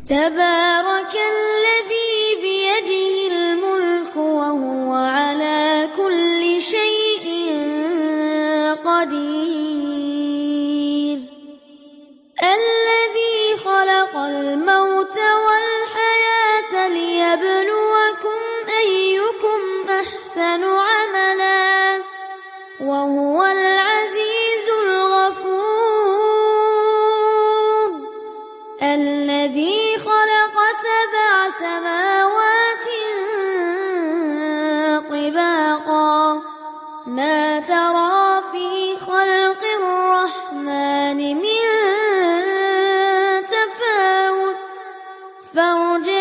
تبارك الذي بيده الملك وهو على كل شيء قدير الذي خلق الموت والحياة ليبلوكم أيكم أحسن عملا وهو العزيز الغفور الذي خلق 7 سماوات طباقا ما ترى في خلق الرحمن من تفاوت فارجع